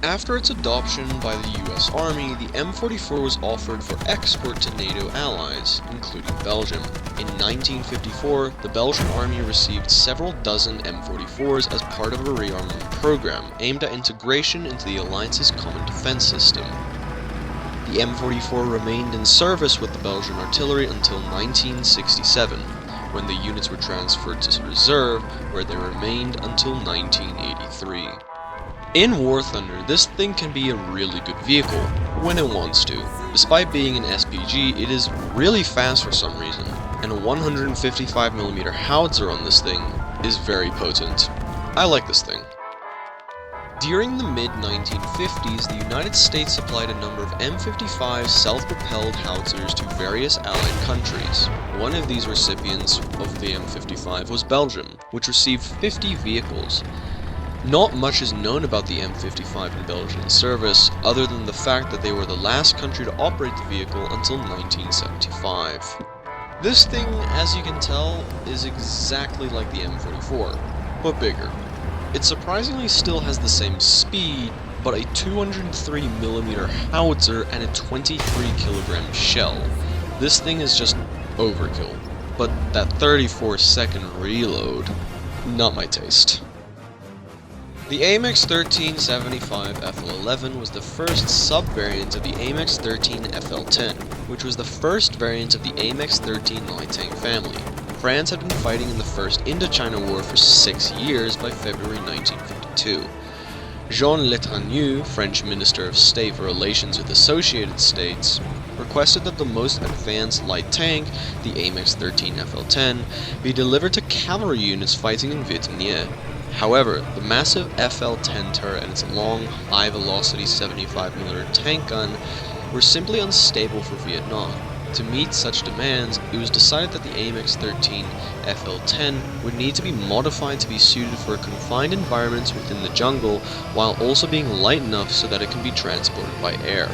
After its adoption by the US Army, the M44 was offered for export to NATO allies, including Belgium. In 1954, the Belgian Army received several dozen M44s as part of a rearmament program aimed at integration into the alliance's common defense system. The M44 remained in service with the Belgian artillery until 1967, when the units were transferred to reserve, where they remained until 1983. In War Thunder, this thing can be a really good vehicle, when it wants to. Despite being an SPG, it is really fast for some reason, and a 155mm howitzer on this thing is very potent. I like this thing. During the mid-1950s, the United States supplied a number of M55 self-propelled howitzers to various allied countries. One of these recipients of the M55 was Belgium, which received 50 vehicles. Not much is known about the M55 in Belgian service, other than the fact that they were the last country to operate the vehicle until 1975. This thing, as you can tell, is exactly like the M44, but bigger. It surprisingly still has the same speed, but a 203mm howitzer and a 23kg shell. This thing is just overkill, but that 34-second reload, not my taste. The AMX-13 75 FL11 was the first sub-variant of the AMX-13 FL10, which was the first variant of the AMX-13 light tank family. France had been fighting in the First Indochina War for 6 years by February 1952. Jean Letragneux, French Minister of State for Relations with Associated States, requested that the most advanced light tank, the AMX-13 FL10, be delivered to cavalry units fighting in Vietnam. However, the massive FL-10 turret and its long, high-velocity 75mm tank gun were simply unstable for Vietnam. To meet such demands, it was decided that the AMX-13 FL-10 would need to be modified to be suited for confined environments within the jungle, while also being light enough so that it can be transported by air.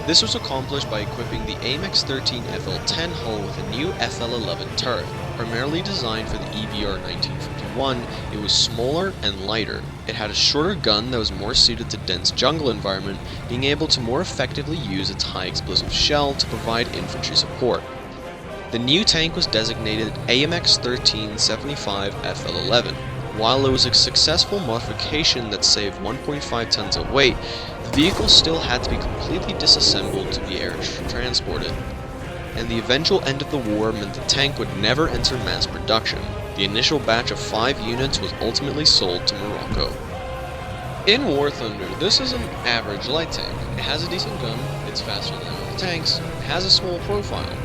This was accomplished by equipping the AMX-13 FL-10 hull with a new FL11 turret. Primarily designed for the EBR 1951, it was smaller and lighter. It had a shorter gun that was more suited to dense jungle environment, being able to more effectively use its high explosive shell to provide infantry support. The new tank was designated AMX-13 75 FL11. While it was a successful modification that saved 1.5 tons of weight, the vehicle still had to be completely disassembled to be air transported, and the eventual end of the war meant the tank would never enter mass production. The initial batch of 5 units was ultimately sold to Morocco. In War Thunder, this is an average light tank. It has a decent gun, it's faster than other tanks, it has a small profile,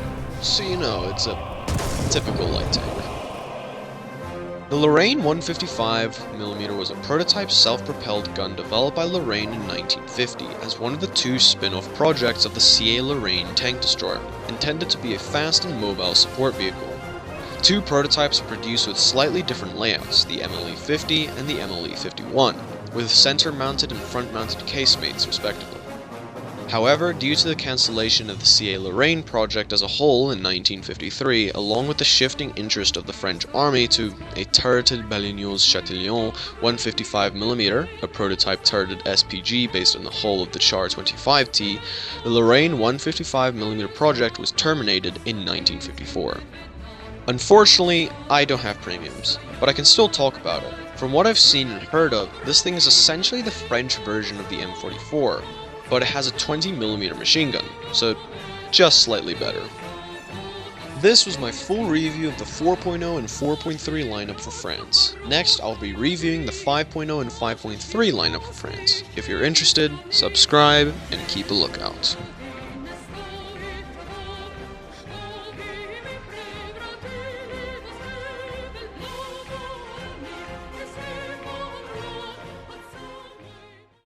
so you know it's a typical light tank. The Lorraine 155mm was a prototype self-propelled gun developed by Lorraine in 1950 as one of the 2 spin-off projects of the CA Lorraine tank destroyer, intended to be a fast and mobile support vehicle. 2 prototypes were produced with slightly different layouts, the MLE-50 and the MLE-51, with center-mounted and front-mounted casemates respectively. However, due to the cancellation of the CA Lorraine project as a whole in 1953, along with the shifting interest of the French army to a turreted Balignolles Chatillon 155mm, a prototype turreted SPG based on the hull of the Char 25T, the Lorraine 155mm project was terminated in 1954. Unfortunately, I don't have premiums, but I can still talk about it. From what I've seen and heard of, this thing is essentially the French version of the M44, but it has a 20mm machine gun, so just slightly better. This was my full review of the 4.0 and 4.3 lineup for France. Next, I'll be reviewing the 5.0 and 5.3 lineup for France. If you're interested, subscribe and keep a lookout.